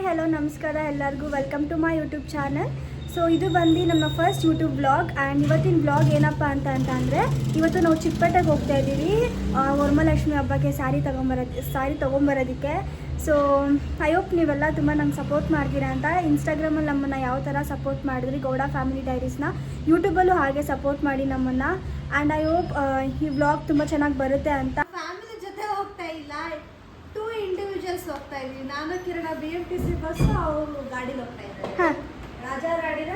Hi hello ನಮಸ್ಕಾರ ಎಲ್ಲರಿಗೂ welcome to my YouTube channel. So ಇದು ಬಂದು ನಮ್ಮ ಫಸ್ಟ್ ಯೂಟ್ಯೂಬ್ ಬ್ಲಾಗ್ ಆ್ಯಂಡ್ ಇವತ್ತಿನ ಬ್ಲಾಗ್ ಏನಪ್ಪ ಅಂತಂದರೆ ಇವತ್ತು ನಾವು ಚಿಕ್ಕಪೇಟೆಗೆ ಹೋಗ್ತಾ ಇದ್ದೀವಿ ವರಮಹಾಲಕ್ಷ್ಮಿ ಹಬ್ಬಕ್ಕೆ ಸ್ಯಾರಿ ತೊಗೊಂಬರೋದಕ್ಕೆ. ಸೊ ಐ ಹೋಪ್ ನೀವೆಲ್ಲ ತುಂಬ ನಂಗೆ ಸಪೋರ್ಟ್ ಮಾಡ್ತೀರಾ ಅಂತ. ಇನ್ಸ್ಟಾಗ್ರಾಮಲ್ಲಿ ನಮ್ಮನ್ನು ಯಾವ ಥರ ಸಪೋರ್ಟ್ ಮಾಡಿದ್ರಿ ಗೌಡ ಫ್ಯಾಮಿಲಿ ಡೈರೀಸ್ನ, ಯೂಟ್ಯೂಬಲ್ಲೂ ಹಾಗೆ ಸಪೋರ್ಟ್ ಮಾಡಿ ನಮ್ಮನ್ನು. ಆ್ಯಂಡ್ ಐ ಹೋಪ್ ಈ ಬ್ಲಾಗ್ ತುಂಬ ಚೆನ್ನಾಗಿ ಬರುತ್ತೆ ಅಂತ. ಫ್ಯಾಮಿಲಿ ಜೊತೆ ಹೋಗ್ತಾ ಇಲ್ಲ, 2 ಇಂಡಿವಿಜುವಲ್ಸ್ ಹೋಗ್ತಾ ಇದೀವಿ. ನಾನು ಕಿರಣ BMTC ಬಸ್, ಅವರು ಗಾಡಿಲಿ ಹೋಗ್ತಾ ಇದ್ದಾರೆ. ರಾಜಾ ರಾಡಿನ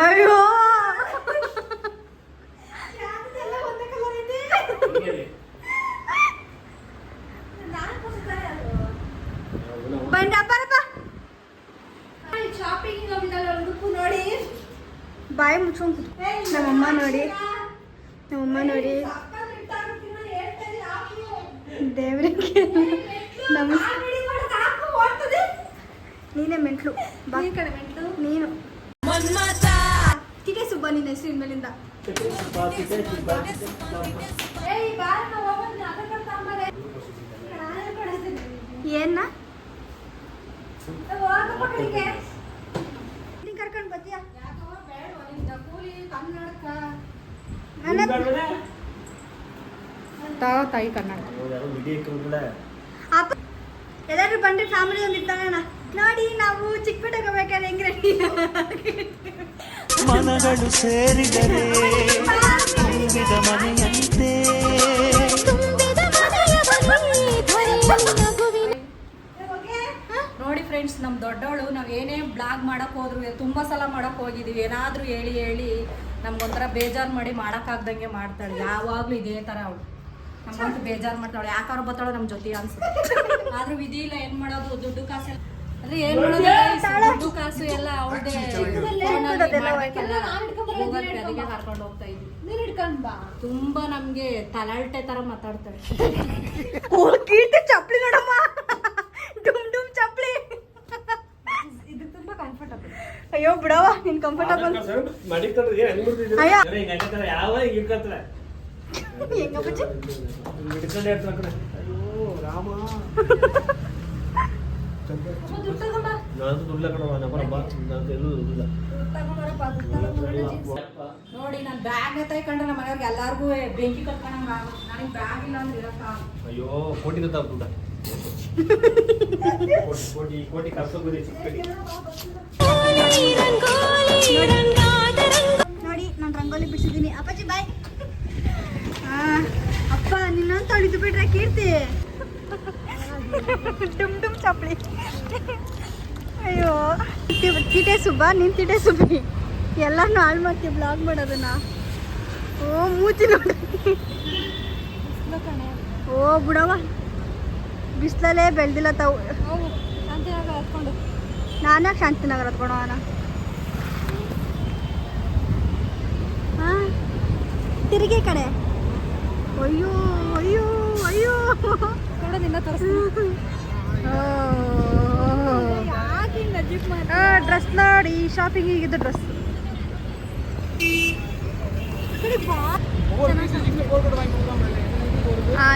ಅಯ್ಯೋ ಒಂದೇ ಕಲರ್ ಇದೆ. ಶಾಪಿಂಗ್ ಹೋಗಿದ್ದಕ್ಕೂ ನೋಡಿ, ಬಾಯಿ ಮುಚ್ಕೊಂಡು ನಮ್ಮಮ್ಮ ನೋಡಿ ದೇವ್ರಿಗೆ ನೀನೇ ಮೆಂಟ್ಲು ಬಾ ಕಡೆ ಮೆಂಟ್ಲು ನೀನು ಟಿಕೆ ಸುಬ್ಬ ನಿನ್ನ ಹೆಸರು ಇನ್ಮೇಲಿಂದ. ಏನ ಕರ್ಕೊಂಡು ಬತ್ತೀಯ ತಾಯಿ ಕನ್ನಡ ಎಲ್ಲರೂ ಬನ್ರಿ, ಫ್ಯಾಮಿಲಿ ಒಂದಿರ್ತಾನ ನೋಡಿ. ನಾವು ಚಿಕ್ಕಪೇಟೆಗೆ ಹೋಗ್ಬೇಕಾದ್ರೆ ಹೆಂಗ್ ರೆಡಿ ಮನಗಳು ಸೇರಿದರೆ ತುಂಬಿದ ಮನೆಯಂತೆ. ನೋಡಿ ಫ್ರೆಂಡ್ಸ್, ನಮ್ಮ ದೊಡ್ಡವಳು ನಾವು ಏನೇ ಬ್ಲಾಗ್ ಮಾಡಕ್ ಹೋದ್ರು ತುಂಬಾ ಸಲ ಮಾಡಕ್ ಹೋಗಿದೀವಿ. ಏನಾದ್ರೂ ಹೇಳಿ ನಮ್ಗೊಂಥರ ಬೇಜಾರು ಮಾಡಿ ಮಾಡಕ್ಕಾಗ್ದಂಗೆ ಮಾಡ್ತಾಳೆ. ಯಾವಾಗ್ಲೂ ಇದೇ ತರ ಅವಳು ನಮ್ಗಂತೂ ಬೇಜಾರು ಮಾಡ್ತಾಳೆ. ಯಾಕಾರು ಬರ್ತಾಳೋ ನಮ್ಮ ಜೊತೆ ಅನ್ಸುತ್ತೆ. ಆದ್ರೂ ವಿಧಿ ಇಲ್ಲ, ಏನ್ ಮಾಡೋದು. ದುಡ್ಡು ಕಾಸು ಅಂದ್ರೆ ಏನ್ ಮಾಡೋದು, ದುಡ್ಡು ಕಾಸು ಎಲ್ಲ ಅವಳದೇ ಅದಕ್ಕೆ ಕರ್ಕೊಂಡು ಹೋಗ್ತಾ ಇದ್ವಿ. ತುಂಬಾ ನಮ್ಗೆ ತಲಾಟೆ ತರ ಮಾತಾಡ್ತಾಳೆ. ಚಪ್ಲಿ ನೋಡಮ್ಮ, ಡುಮ್ ಡುಮ್ ಚಪ್ಲಿ. ಇದು ತುಂಬಾ ಕಂಫರ್ಟಬಲ್. ಅಯ್ಯೋ ಬಿಡವ, ನಿನ್ ಕಂಫರ್ಟಬಲ್ ನೋಡಿ, ನಾನು ಬ್ಯಾಗ್ ತಗೊಂಡ್ರೆ ನಮ್ಮ ಮನೆಯವ್ರಿಗೆ ಎಲ್ಲಾರ್ಗು ಬೆಂಕಿ ಕಟ್ಕೊಂಡಂಗ ನನಗೆ ಬ್ಯಾಗ್ ಇಲ್ಲ ಅಂದ್ರೆ ಇರಕ್ಕ. ಅಯ್ಯೋ ಕೋಟಿ ದುಡ್ಡ ಕೋಟಿ ಕರ್ಸೋದು ಚಿಕ್ಕಡಿ. ನೋಡಿ, ನಾನು ರಂಗೋಲಿ ಬಿಡಿಸಿದ್ದೀನಿ. ಅಪ್ಪಾಜಿ ಬಾಯ್. ಅಪ್ಪ ನಿನ್ನಂತ ಹೊಡಿದು ಬಿಟ್ರೆ ಕೀರ್ತಿ. ಡುಮ್ ಡುಮ್ ಚಪ್ಲಿ. ಅಯ್ಯೋ ತಿಟೆ ಸುಬ್ಬ, ನಿನ್ ತಿಟೆ ಸುಬ್ಬಿ ಎಲ್ಲಾನು ಹಾಳು ಮಾಡ್ತೀವಿ ಬ್ಲಾಗ್ ಮಾಡೋದನ್ನ. ಓ ಮೂತಿ ನೋಡಿ. ಓ ಬಿಡವ, ಬಿಸಿಲಲ್ಲೇ ಬೆಳೆದಿಲ್ಲ ತಾವು. ಶಾಂತಿನಗರ ಹತ್ಕೊಂಡು ನಾನ್ಯಾಕೆ ಶಾಂತಿನಗರ ಹತ್ಕೊಳೋಣ? ಹಾಂ ತಿರುಗಿ ಕಡೆ. ಅಯ್ಯೋ ಅಯ್ಯೋ ಅಯ್ಯೋ ನಿನ್ನ ತೋರಿಸ್ತೀನಿ. ಡ್ರೆಸ್ ನೋಡಿ, ಶಾಪಿಂಗ್ ಈಗಿದ್ದು ಡ್ರೆಸ್.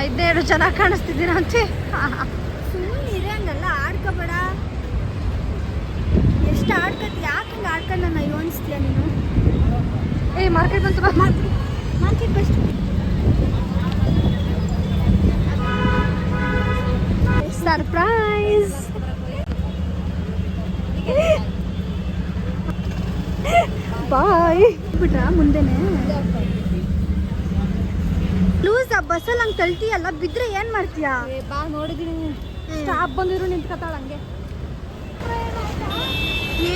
ಇದೇನು ಚೆನ್ನಾಗಿ ಕಾಣಿಸ್ತಿದ್ದೀರ ಅಂತೆ. ಸುಮ್ಮನೆ ಇರಂಗಲ್ಲ, ಆಡ್ಕೋಬೇಡ. ಎಷ್ಟು ಆಡ್ಕತ್, ಯಾಕೆ ಹಂಗೆ ಆಡ್ಕೊಂಡು ನನ್ನ ಅಯ್ಯೋ ಅನಿಸ್ತೀಯ ನೀನು? ಮಾರ್ಕೆಟ್ ಬಂತು ಬಾ, ಮಾರ್ಕೆಟ್ ಬೆಸ್ಟ್. ಸರ್ಪ್ರೈಸ್. ಬಾಯ್ ಬಿಟ್ರ ಮುಂದೆನೆ ಲೂಸ್. ಬಸ್ಸಲ್ಲಿ ಹಂಗೆ ತಳ್ತೀಯಲ್ಲ, ಬಿದ್ರೆ ಏನ್ ಮಾಡ್ತೀಯಾ? ಬಾ, ನೋಡಿದೀನಿ ಸ್ಟಾಪ್ ಬಂದಿರು ನಿಂತ್ಕತ್ತಾಳ ಹಂಗೆ.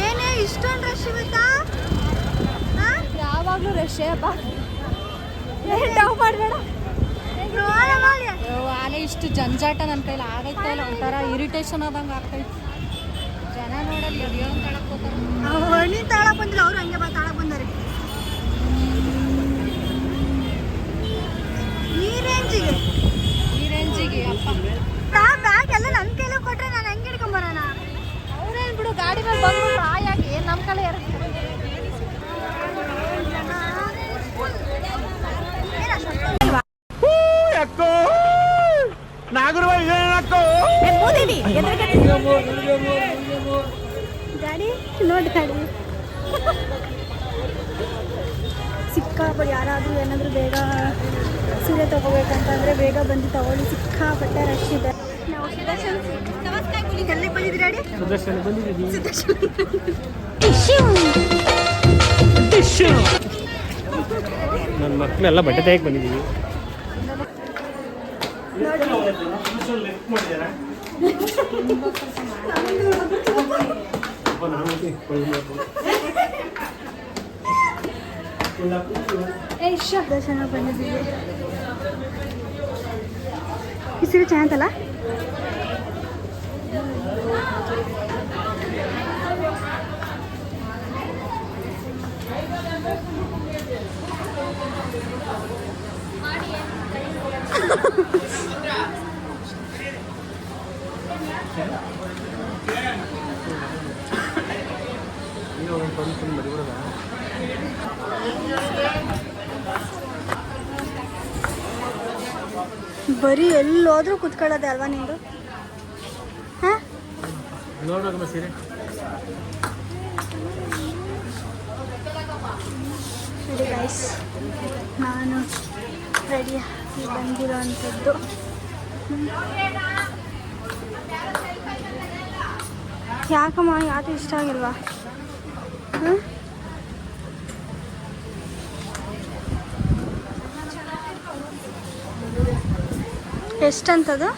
ಏನೇ ಇಷ್ಟೊಂದು ರಶ್ ಇವತ್ತಾ? ಯಾವಾಗ್ಲೂ ರಶ್. ಬಾ, ಡೌ ಮಾಡಬೇಡ. ಆಲೆ ಇಷ್ಟು ಜಂಜಾಟ ನನ್ನ ಕೈಲಿ ಆಗೈತೆ ಇಲ್ಲ, ಒಂಥರ ಇರಿಟೇಷನ್ ಆದಂಗೆ ಆಗ್ತೈತಿ. ಜನ ನೋಡಲ್ಲಿ ಎಡಿಯೋನ್ ತಾಳಕ್ ಹೋಗ್ತಾರೆ. ನೀನು ತಾಳಕ್ ಬಂದಿಲ್ಲ, ಅವ್ರು ಹಂಗೆ ಬಾ ತಾಳಕ್ ಬಂದಾರೆ. ಈ ರೇಂಜಿಗೆ ಅಪ್ಪ ಬ್ಯಾಗ್ ಎಲ್ಲ ನನ್ನ ಕೈಲೇ ಕೊಟ್ರೆ ನಾನು ಹೆಂಗೆ ಹಿಡ್ಕೊಂಬರೋಣ? ಅವ್ರೇನು ಬಿಡು, ಗಾಡಿ ಮೇಲೆ ಬಂದು ಆಯಾಗಿ ನಮ್ಮ ಕಡೆ ಇರುತ್ತೆ. ನಾಗರವ ಡ್ಯಾಡಿ ನೋಡಿ ಡ್ಯಾಡಿ ಸಿಕ್ಕಾಪಟ್ಟೆ ಯಾರಾದರೂ ಏನಾದರೂ ಬೇಗ ಸೀರೆ ತೊಗೋಬೇಕಂತಂದರೆ ಬೇಗ ಬಂದು ತಗೊಳ್ಳಿ. ಸಿಕ್ಕಾಪಟ್ಟೆ ರಶ್ ಇದೆ. ನಾವು ಎಲ್ಲಿಗೆ ಬಂದಿದ್ದೀರಿ ಡ್ಯಾಡಿ? ನನ್ನ ಮಕ್ಕಳೆಲ್ಲ ಬಟ್ಟೆ ತೆಗೆಯಕ್ಕೆ ಬಂದಿದ್ದೀವಿ. ಚೆನ್ನಾಗಿ ಬಂದಿದ್ದೀವಿ. ಈ ಸೀರೆ ಚೆನ್ನಾಗಲ್ಲ? ಬರೀ ಎಲ್ಲೋದ್ರೂ ಕುತ್ಕೊಳ್ಳೋದೆ ಅಲ್ವಾ ನಿಂದು? ಹಾಂ ನೋಡೋಣ ಸೀರೆ. ಸರಿ ಗೈಸ್, ನಾನು ರೆಡಿಯಾಗಿ ಬಂದಿರೋ ಅಂಥದ್ದು. ಯಾಕಮ್ಮ ಯಾವುದು ಇಷ್ಟ ಆಗಿಲ್ವಾ? ಹಾಂ ಎಷ್ಟಂತದು?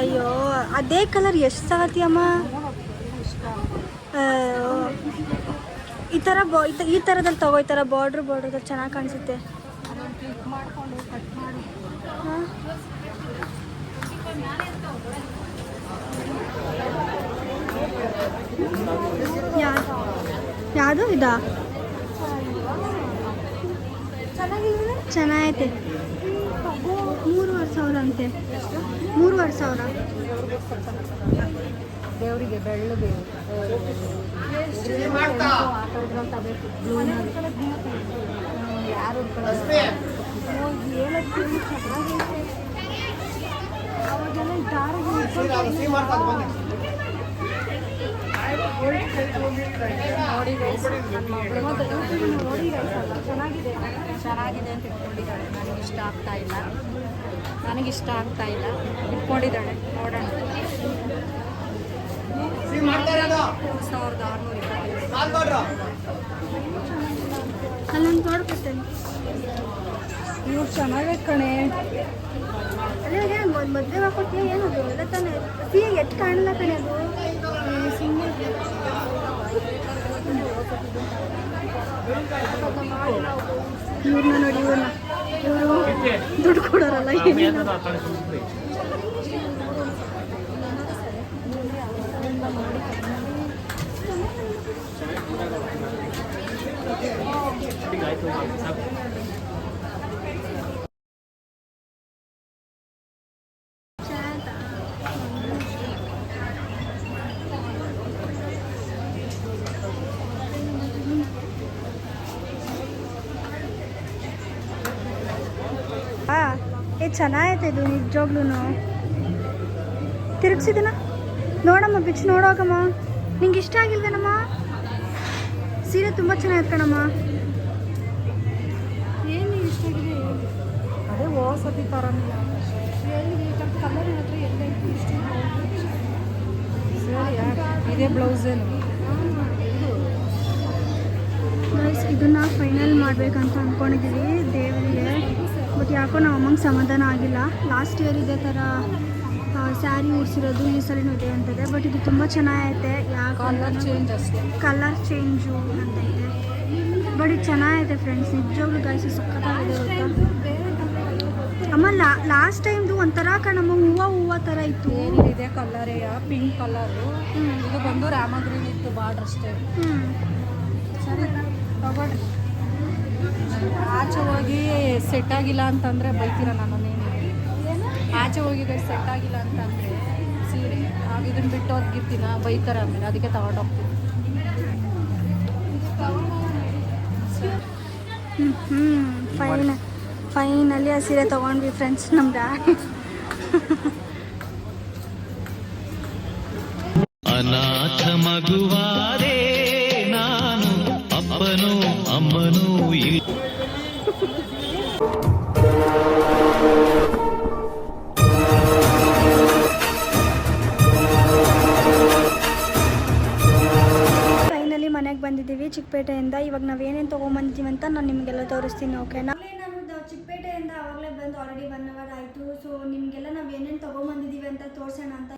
ಅಯ್ಯೋ ಅದೇ ಕಲರ್ ಎಷ್ಟು ತಗೋತೀಯಮ್ಮ? ಈ ಥರದಲ್ಲಿ ತಗೋ. ಈ ಥರ ಬಾರ್ಡ್ರಲ್ಲಿ ಚೆನ್ನಾಗಿ ಕಾಣಿಸುತ್ತೆ. ಹಾಂ ಯಾವುದು ಇದಾ? ಚೆನ್ನಾಗೈತೆ. 3,500 ಅಂತೆ. 3,500. ದೇವರಿಗೆ ಬೆಳ್ಳು ಬೇವು ಯಾರು ಚೆನ್ನಾಗಿದೆ ಅಂತ ಇಟ್ಕೊಂಡಿದ್ದಾಳೆ. ನನಗಿಷ್ಟ ಆಗ್ತಾ ಇಲ್ಲ ಇಟ್ಕೊಂಡಿದ್ದಾಳೆ. ನೋಡೋಣ. 1,620. ಅಲ್ಲೊಂದು ನೋಡ್ಕೊತೇನೆ. ಇವ್ರು ಚೆನ್ನಾಗೈತೆ ಕಣೆ. ಅಲ್ಲೇ ಒಂದು ಮದುವೆ ಹಾಕೊಡ್ತೀಯ ಏನದು? ಎಲ್ಲ ತಾನೇ ಎಷ್ಟು ಕಾಣಲ್ಲ ಕಣೆ ಅದು. ಸುಮ್ಮನೆ ಇವ್ರನ್ನ ನೋಡಿ, ಇವರು ದುಡ್ಡು ಕೊಡೋರಲ್ಲ. ಏನೇನು ಚೆನ್ನಾಗೈತೆ ಇದು ನಿಜವಾಗ್ಲೂ. ತಿರುಗಿಸಿದನ ನೋಡಮ್ಮ, ಬಿಚ್ಚು ನೋಡೋಕಮ್ಮ. ನಿಂಗೆ ಇಷ್ಟ ಆಗಿಲ್ವೇನಮ್ಮ? ಸೀರೆ ತುಂಬ ಚೆನ್ನಾಗಿತ್ತು ಕಣಮ್ಮ. ಏನು ಇಷ್ಟ ಆಗಿದೆ? ಅದೇ ಓಸತಿ ಥರನೇ ಕಲರ್ ಹತ್ರ ಎಲ್ಲ ಇಷ್ಟ. ಇದೇ ಬ್ಲೌಸೇನು? ಇದನ್ನು ಫೈನಲ್ ಮಾಡಬೇಕಂತ ಅಂದ್ಕೊಂಡಿದ್ದೀವಿ ದೇವರಿಗೆ. ಬಟ್ ಯಾಕೋ ನಮ್ಮ ಅಮ್ಮಂಗೆ ಸಮಾಧಾನ ಆಗಿಲ್ಲ. ಲಾಸ್ಟ್ ಇಯರ್ ಇದೇ ಥರ ಸ್ಯಾರಿ ಉಡ್ಸಿರೋದು, ಈ ಸರಿನೂ ಇದೆ ಅಂತಿದೆ. ಬಟ್ ಇದು ತುಂಬ ಚೆನ್ನಾಗೈತೆ. Colour change ಅಂತೈತೆ. ಬಟ್ ಇದು ಚೆನ್ನಾಗೈತೆ ಫ್ರೆಂಡ್ಸ್. ನಿಜವಾಗ್ಲೂ ಗೈಸ್ ಸಖತ್ತಾಗಿದೆ ಗೊತ್ತಾ ಅಮ್ಮ. ಲಾಸ್ಟ್ ಟೈಮ್ದು ಒಂಥರ ಕಣಮ್ಮ, ಹೂವು ಥರ ಇತ್ತು. ಇದೆ ಕಲರೇ ಪಿಂಕ್ ಕಲರು. ಇದು ಬಂದು ರಾಮ ಗ್ರೀನ್ ಇತ್ತು ಬಾರ್ಡ್ರ್ ಅಷ್ಟೇ. ಸರಿ ತಗೊಳ್ರಿ. ಆಚೆ ಹೋಗಿ ಸೆಟ್ ಆಗಿಲ್ಲ ಅಂತಂದರೆ ಬೈತೀರ ನನ್ನನ್ನೇನು. ಆಚೆ ಹೋಗಿದ್ರೆ ಸೆಟ್ ಆಗಿಲ್ಲ ಅಂತಂದರೆ ಸೀರೆ ಇವಾಗ ಇದನ್ನ ಬಿಟ್ಟು ಹೋಗಿರ್ತೀನ ಬೈತಾರೆ ಆಮೇಲೆ, ಅದಕ್ಕೆ ತಗೊಂಡೋಗ್ತೀನಿ. ಫೈನಲಿ ಆ ಸೀರೆ ತೊಗೊಂಡ್ವಿ ಫ್ರೆಂಡ್ಸ್. ನಮ್ಮ ಡ್ಯಾಡಿ ಅನಾಥ ಮಗುವಾದೆ ನಾನು, ಅಪ್ಪನೂ ಅಮ್ಮನೂ ಇಲ್ಲ. ಫೈನಲಿ ಮನೆಗೆ ಬಂದಿದ್ದೀವಿ ಚಿಕ್ಕಪೇಟೆಯಿಂದ. ಇವಾಗ ನಾವೇನೇನು ತೊಗೊಂಬಂದಿದ್ದೀವಿ ಅಂತ ನಾನು ನಿಮಗೆಲ್ಲ ತೋರಿಸ್ತೀನಿ, ಓಕೆನಾ? ನಾನು ಚಿಕ್ಕಪೇಟೆಯಿಂದ ಆವಾಗಲೇ ಬಂದು ಆಲ್ರೆಡಿ 1 hour ಆಯಿತು. ಸೊ ನಿಮಗೆಲ್ಲ ನಾವು ಏನೇನು ತೊಗೊಂಬಂದಿದ್ದೀವಿ ಅಂತ ತೋರಿಸೋಣ ಅಂತ.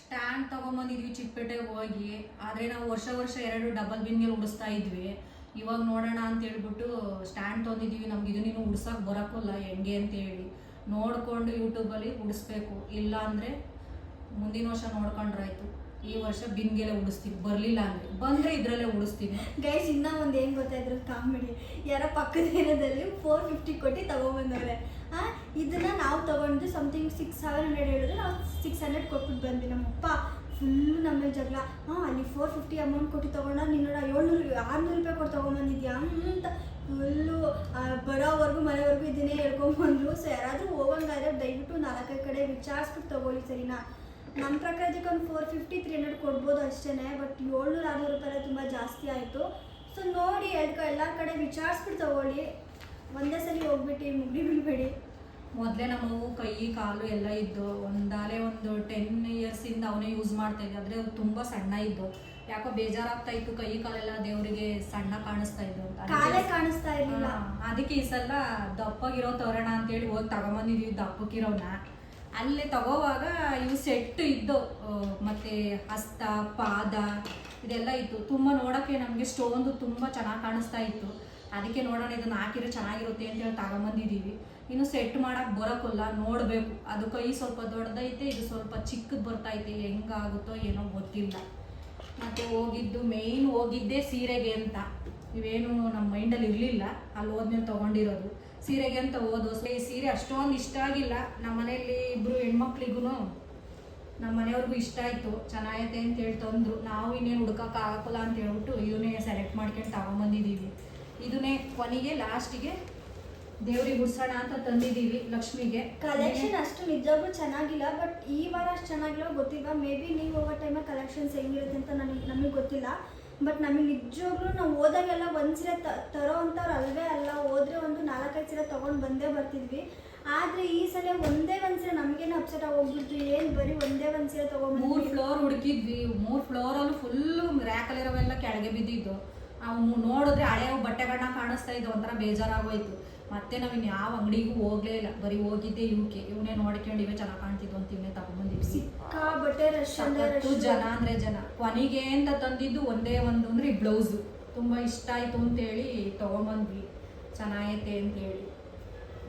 ಸ್ಟ್ಯಾಂಡ್ ತೊಗೊಂಬಂದಿದ್ವಿ ಚಿಕ್ಕಪೇಟೆಗೆ ಹೋಗಿ. ಆದರೆ ನಾವು ವರ್ಷ 2 ಡಬಲ್ ಬಿನ್ಗೆ ಉಡಿಸ್ತಾ ಇದ್ವಿ. ಇವಾಗ ನೋಡೋಣ ಅಂತ ಹೇಳ್ಬಿಟ್ಟು ಸ್ಟ್ಯಾಂಡ್ ತೊಗೊಂಡಿದ್ದೀವಿ. ನಮ್ಗೆ ಇದನ್ನೇನು ಉಡ್ಸೋಕೆ ಬರೋಕ್ಕಲ್ಲ ಹೆಂಗೆ ಅಂತೇಳಿ ನೋಡಿಕೊಂಡು ಯೂಟ್ಯೂಬಲ್ಲಿ ಉಡಿಸ್ಬೇಕು. ಇಲ್ಲ ಅಂದರೆ ಮುಂದಿನ ವರ್ಷ ನೋಡ್ಕೊಂಡ್ರಾಯ್ತು. ಈ ವರ್ಷ ಬಿನ್ಗೆಲ್ಲ ಉಡಿಸ್ತೀವಿ, ಬರಲಿಲ್ಲ ಅಂದರೆ ಬಂದರೆ ಇದರಲ್ಲೇ ಉಡಿಸ್ತೀನಿ. ಗೈಸ್ ಇನ್ನೂ ಒಂದು ಏನು ಗೊತ್ತಾಯಿದ್ರು ಕಾಮಿಡಿ, ಯಾರೋ ಪಕ್ಕದ ಏರಿಯಾದಲ್ಲಿ 450 ಕೊಟ್ಟು ತೊಗೊಂಬಂದವ್ರೆ. ಇದನ್ನು ನಾವು ತೊಗೊಂಡು ಸಮಥಿಂಗ್ 600 ಹೇಳಿದ್ರೆ ನಾವು 600 ಕೊಟ್ಬಿಟ್ಟು ಬಂದ್ವಿ. ನಮ್ಮಪ್ಪ ಫುಲ್ಲು ನಮ್ಮ ಜಗಳ. ಅಲ್ಲಿ 450 ಅಮೌಂಟ್ ಕೊಟ್ಟು ತೊಗೊಂಡ, ನೀನು 600 ರೂಪಾಯಿ ಕೊಟ್ಟು ತೊಗೊಂಬಂದಿದ್ಯಾ ಅಂತ ಫುಲ್ಲು ಬರೋವರೆಗೂ ಮನೆವರೆಗೂ ಇದನ್ನೇ ಹೇಳ್ಕೊಂಬಂದ್ರು. ಸೊ ಯಾರಾದರೂ ಹೋಗಂಗಾದ್ರೆ ದಯವಿಟ್ಟು 4-5 ಕಡೆ ವಿಚಾರಿಸ್ಬಿಟ್ಟು ತೊಗೊಳ್ಳಿ, ಸರಿನಾ? ನಮ್ಮ ಪ್ರಕಾರಕ್ಕೆ ಒಂದು 450-300 ಕೊಡ್ಬೋದು ಅಷ್ಟೇ. ಬಟ್ 700-600 ರೂಪಾಯಿ ತುಂಬ ಜಾಸ್ತಿ ಆಯಿತು. ಸೊ ನೋಡಿ ಎಲ್ಲ ಕಡೆ ವಿಚಾರಿಸ್ಬಿಟ್ಟು ತೊಗೊಳ್ಳಿ. ಒಂದೇ ಸಲ ಹೋಗ್ಬಿಟ್ಟು ಮುಗ್ಡಿ ಬಿಡಬೇಡಿ. ಮೊದಲೇ ನಮ್ಮವು ಕೈ ಕಾಲು ಎಲ್ಲ ಇದ್ದು ಒಂದು 10 ಇಯರ್ಸಿಂದ ಅವನೇ ಯೂಸ್ ಮಾಡ್ತಾ ಇದ್ದೆ. ಆದರೆ ಅದು ತುಂಬ ಸಣ್ಣ ಇದ್ದು, ಯಾಕೋ ಬೇಜಾರಾಗ್ತಾ ಇತ್ತು. ಕೈ ಕಾಲೆಲ್ಲ ದೇವರಿಗೆ ಸಣ್ಣ ಕಾಣಿಸ್ತಾ ಇದ್ದು ಅಂತ, ಕಾಲೇ ಕಾಣಿಸ್ತಾ ಇರಲಿಲ್ಲ. ಅದಕ್ಕೆ ಈ ಸಲ ದಪ್ಪಗಿರೋ ತರೋಣ ಅಂತೇಳಿ ಹೋಗಿ ತಗೊಂಬಂದಿದ್ವಿ ದಪ್ಪಕ್ಕಿರೋನ. ಅಲ್ಲಿ ತಗೋವಾಗ ಇವು ಸೆಟ್ ಇದ್ದು, ಮತ್ತು ಹಸ್ತ ಪಾದ ಇದೆಲ್ಲ ಇತ್ತು. ತುಂಬ ನೋಡೋಕ್ಕೆ ನಮಗೆ ಸ್ಟೋನ್ದು ತುಂಬ ಚೆನ್ನಾಗಿ ಕಾಣಿಸ್ತಾ ಇತ್ತು. ಅದಕ್ಕೆ ನೋಡೋಣ ಇದನ್ನು ಹಾಕಿರೋ ಚೆನ್ನಾಗಿರುತ್ತೆ ಅಂತೇಳಿ ತಗೊಂಬಂದಿದ್ದೀವಿ. ಇನ್ನು ಸೆಟ್ ಮಾಡೋಕ್ಕೆ ಬರೋಕ್ಕಲ್ಲ, ನೋಡಬೇಕು. ಅದು ಕೈ ಸ್ವಲ್ಪ ದೊಡ್ಡದೈತೆ, ಇದು ಸ್ವಲ್ಪ ಚಿಕ್ಕದು ಬರ್ತೈತೆ. ಹೆಂಗಾಗುತ್ತೋ ಏನೋ ಗೊತ್ತಿಲ್ಲ. ಮತ್ತು ಮೇಯ್ನ್ ಹೋಗಿದ್ದೆ ಸೀರೆಗೆ ಅಂತ. ಇವೇನು ನಮ್ಮ ಮೈಂಡಲ್ಲಿ ಇರಲಿಲ್ಲ, ಅಲ್ಲಿ ಹೋದ್ಮೇಲೆ ತೊಗೊಂಡಿರೋದು ಸೀರೆಗೆ ಅಂತ ಹೋದು. ಈ ಸೀರೆ ಅಷ್ಟೊಂದು ಇಷ್ಟ ಆಗಿಲ್ಲ. ನಮ್ಮ ಮನೆಯಲ್ಲಿ ಇಬ್ಬರು ಹೆಣ್ಮಕ್ಳಿಗೂ ನಮ್ಮ ಮನೆಯವ್ರಿಗೂ ಇಷ್ಟ ಆಯಿತು, ಚೆನ್ನಾಗೈತೆ ಅಂತೇಳಿ ತಂದರು. ನಾವು ಇನ್ನೇನು ಹುಡ್ಕೋಕ್ಕಾಗಲ್ಲ ಅಂತ ಹೇಳ್ಬಿಟ್ಟು ಇದನ್ನೇ ಸೆಲೆಕ್ಟ್ ಮಾಡ್ಕೊಂಡು ತಗೊಂಬಂದಿದ್ದೀವಿ. ಇದನ್ನೇ ಕೊನೆಗೆ ಲಾಸ್ಟಿಗೆ ದೇವ್ರಿಗೆ ಉಡ್ಸೋಣ ಅಂತ ತಂದಿದ್ದೀವಿ ಲಕ್ಷ್ಮಿಗೆ. ಕಲೆಕ್ಷನ್ ಅಷ್ಟು ನಿಜವಾಗ್ಲೂ ಚೆನ್ನಾಗಿಲ್ಲ, ಬಟ್ ಈ ವಾರ ಅಷ್ಟು ಚೆನ್ನಾಗಿಲ್ಲ ಗೊತ್ತಿಲ್ಲ. ಮೇ ಬಿ ನೀವು ಹೋಗೋ ಟೈಮಲ್ಲಿ ಕಲೆಕ್ಷನ್ಸ್ ಹೆಂಗಿರುತ್ತೆ ಅಂತ ನಮಗೆ ಗೊತ್ತಿಲ್ಲ. ಬಟ್ ನಮಗೆ ನಿಜವಾಗ್ಲೂ ನಾವು ಹೋದಾಗೆಲ್ಲ ಒಂದು ಸೀರೆ ತರೋ ಅಂಥವ್ರು ಅಲ್ವೇ ಅಲ್ಲ. ಹೋದರೆ ಒಂದು 4-5 ಸೀರೆ ತೊಗೊಂಡು ಬಂದೇ ಬರ್ತಿದ್ವಿ. ಆದರೆ ಈ ಸಲ ಒಂದೇ ಒಂದು ಸೀರೆ ನಮಗೇನು ಅಪ್ಸೆಟ್ ಆಗೋಗ್ಬಿಡ್ತು. ಏನು ಬರೀ ಒಂದೇ ಒಂದು ಸೀರೆ ತೊಗೊಂಡು 3 ಫ್ಲೋರ್ ಹುಡುಕಿದ್ವಿ. 3 ಫ್ಲೋರಲ್ಲೂ ಫುಲ್ಲು ರ್ಯಾಕಲ್ಲಿರೋವೆಲ್ಲ ಕೆಳಗೆ ಬಿದ್ದಿದ್ದು. ಅವು ನೋಡಿದ್ರೆ ಹಳೆಯ ಬಟ್ಟೆಗಳನ್ನ ಕಾಣಿಸ್ತಾ ಇದ್ದು, ಒಂಥರ ಬೇಜಾರಾಗೋಯ್ತು. ಮತ್ತೆ ನಾವು ಇನ್ನು ಯಾವ ಅಂಗಡಿಗೂ ಹೋಗಲೇ ಇಲ್ಲ, ಬರೀ ಹೋಗಿದ್ದೆ ಇವನೇ ನೋಡ್ಕೊಂಡು ಇವೇ ಚೆನ್ನಾಗಿ ಕಾಣ್ತಿದ್ವು ಅಂತ ಇವನೇ ತಗೊಂಡ್ಬಂದಿದ್ವಿ. ಸಿಕ್ಕಾಬಟ್ಟೆ ಜನ ಅಂದರೆ ಜನ. ಕೊನೆಗೆ ಅಂತ ತಂದಿದ್ದು ಒಂದೇ ಒಂದು ಅಂದರೆ ಈ ಬ್ಲೌಸು ತುಂಬ ಇಷ್ಟ ಆಯಿತು ಅಂತೇಳಿ ತೊಗೊಂಬಂದ್ವಿ. ಚೆನ್ನಾಗೈತೆ ಅಂತೇಳಿ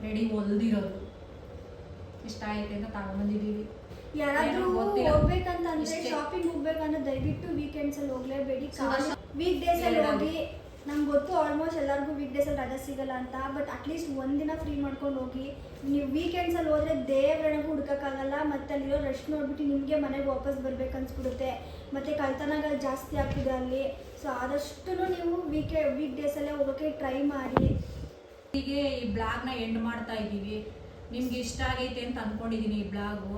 ರೆಡಿ ಹೊಲ್ದಿರೋದು ಇಷ್ಟ ಆಯ್ತು ಅಂತ ತಗೊಂಬಂದಿದ್ದೀವಿ. ಯಾರಾದ್ರೂ ಹೋಗ್ಬೇಕಂತಂದ್ರೆ ಶಾಪಿಂಗ್ ಹೋಗ್ಬೇಕಂದ್ರೆ ದಯವಿಟ್ಟು ವೀಕೆಂಡ್ಸಲ್ಲಿ ಹೋಗ್ಲೇಬೇಡಿ. ವೀಕ್ ಡೇಸಲ್ಲಿ ಹೋಗಿ. ನಮ್ಗೆ ಗೊತ್ತು ಆಲ್ಮೋಸ್ಟ್ ಎಲ್ಲರಿಗೂ ವೀಕ್ ಡೇಸಲ್ಲಿ ರಜೆ ಸಿಗಲ್ಲ ಅಂತ. ಬಟ್ ಅಟ್ಲೀಸ್ಟ್ ಒಂದಿನ ಫ್ರೀ ಮಾಡ್ಕೊಂಡು ಹೋಗಿ. ನೀವು ವೀಕೆಂಡ್ಸಲ್ಲಿ ಹೋದರೆ ದೇವರಣಗೂ ಹುಡ್ಕೋಕ್ಕಾಗಲ್ಲ. ಮತ್ತು ಅಲ್ಲಿರೋ ರಶ್ ನೋಡ್ಬಿಟ್ಟು ನಿಮಗೆ ಮನೆಗೆ ವಾಪಸ್ ಬರ್ಬೇಕು ಅನ್ಸ್ಬಿಡುತ್ತೆ. ಮತ್ತು ಕಳ್ತನಗಳು ಜಾಸ್ತಿ ಆಗ್ತಿದೆ ಅಲ್ಲಿ. ಸೊ ಆದಷ್ಟು ನೀವು ವೀಕ್ ಡೇಸಲ್ಲೇ ಹೋಗೋಕ್ಕೆ ಟ್ರೈ ಮಾಡಿ. ಹೀಗೆ ಈ ಬ್ಲಾಗ್ನ ಎಂಡ್ ಮಾಡ್ತಾ ಇದ್ದೀವಿ. ನಿಮ್ಗೆ ಇಷ್ಟ ಆಗೈತೆ ಅಂತ ಅಂದ್ಕೊಂಡಿದ್ದೀನಿ ಈ ಬ್ಲಾಗು.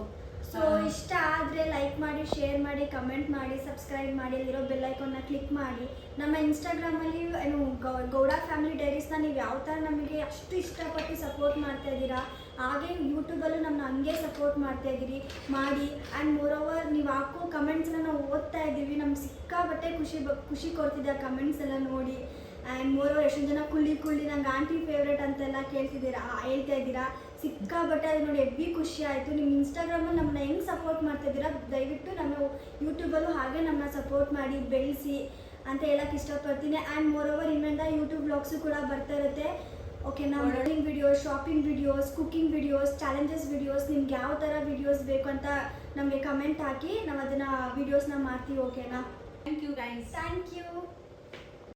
ಸೊ ಇಷ್ಟ ಆದರೆ ಲೈಕ್ ಮಾಡಿ, ಶೇರ್ ಮಾಡಿ, ಕಮೆಂಟ್ ಮಾಡಿ, ಸಬ್ಸ್ಕ್ರೈಬ್ ಮಾಡಿ, ಅಲ್ಲಿರೋ ಬೆಲ್ ಐಕಾನ್ನ ಕ್ಲಿಕ್ ಮಾಡಿ. ನಮ್ಮ ಇನ್ಸ್ಟಾಗ್ರಾಮಲ್ಲಿ ಏನು ಗೌಡ ಫ್ಯಾಮಿಲಿ ಡೈರೀಸ್ನ ನೀವು ಯಾವ ಥರ ನಮಗೆ ಅಷ್ಟು ಇಷ್ಟಪಟ್ಟು ಸಪೋರ್ಟ್ ಮಾಡ್ತಾ ಇದ್ದೀರಾ, ಹಾಗೆ ಯೂಟ್ಯೂಬಲ್ಲೂ ನಮ್ಮನ್ನ ಹಂಗೆ ಸಪೋರ್ಟ್ ಮಾಡ್ತಾ ಇದ್ದೀರಿ ಮಾಡಿ. ಆ್ಯಂಡ್ ಮೋರೋವರ್ ನೀವು ಹಾಕೋ ಕಮೆಂಟ್ಸನ್ನ ನಾವು ಓದ್ತಾ ಇದ್ದೀವಿ. ನಮ್ಗೆ ಸಿಕ್ಕಾಬಟ್ಟೆ ಖುಷಿ ಕೊಡ್ತಿದ್ದೆ ಆ ಕಮೆಂಟ್ಸ್ ಎಲ್ಲ ನೋಡಿ. ಆ್ಯಂಡ್ ಮೋರೋವರ್ ಎಷ್ಟೊಂದು ಜನ ಕುಳ್ಳಿ ನಂಗೆ ಆಂಟಿ ಫೇವ್ರೇಟ್ ಅಂತೆಲ್ಲ ಹೇಳ್ತಾ ಇದ್ದೀರಾ. ಸಿಕ್ಕಾಬಟ್ಟೆ ಅದು ನೋಡಿ ಹೆವಿ ಖುಷಿ ಆಯಿತು. ನಿಮ್ಮ ಇನ್ಸ್ಟಾಗ್ರಾಮಲ್ಲಿ ನಮ್ಮನ್ನ ಹೆಂಗೆ ಸಪೋರ್ಟ್ ಮಾಡ್ತಾಯಿದ್ದೀರಾ, ದಯವಿಟ್ಟು ನಮ್ಮ ಯೂಟ್ಯೂಬಲ್ಲೂ ಹಾಗೆ ನಮ್ಮನ್ನ ಸಪೋರ್ಟ್ ಮಾಡಿ ಬೆಳೆಸಿ ಅಂತ ಹೇಳಕ್ಕೆ ಇಷ್ಟಪಡ್ತೀನಿ. ಆ್ಯಂಡ್ ಮೋರೋವರ್ ಇನ್ನೊಂದು ಯೂಟ್ಯೂಬ್ ವ್ಲಾಗ್ಸು ಕೂಡ ಬರ್ತಾ ಇರುತ್ತೆ. ಓಕೆ, ನಾವು learning videos, shopping videos, cooking videos, challenges videos, ನಿಮ್ಗೆ ಯಾವ ಥರ ವಿಡಿಯೋಸ್ ಬೇಕು ಅಂತ ನಮಗೆ ಕಮೆಂಟ್ ಹಾಕಿ ನಾವು ಅದನ್ನು ವೀಡಿಯೋಸ್ನ ಮಾಡ್ತೀವಿ. ಓಕೆನಾ? Thank you guys. Thank you.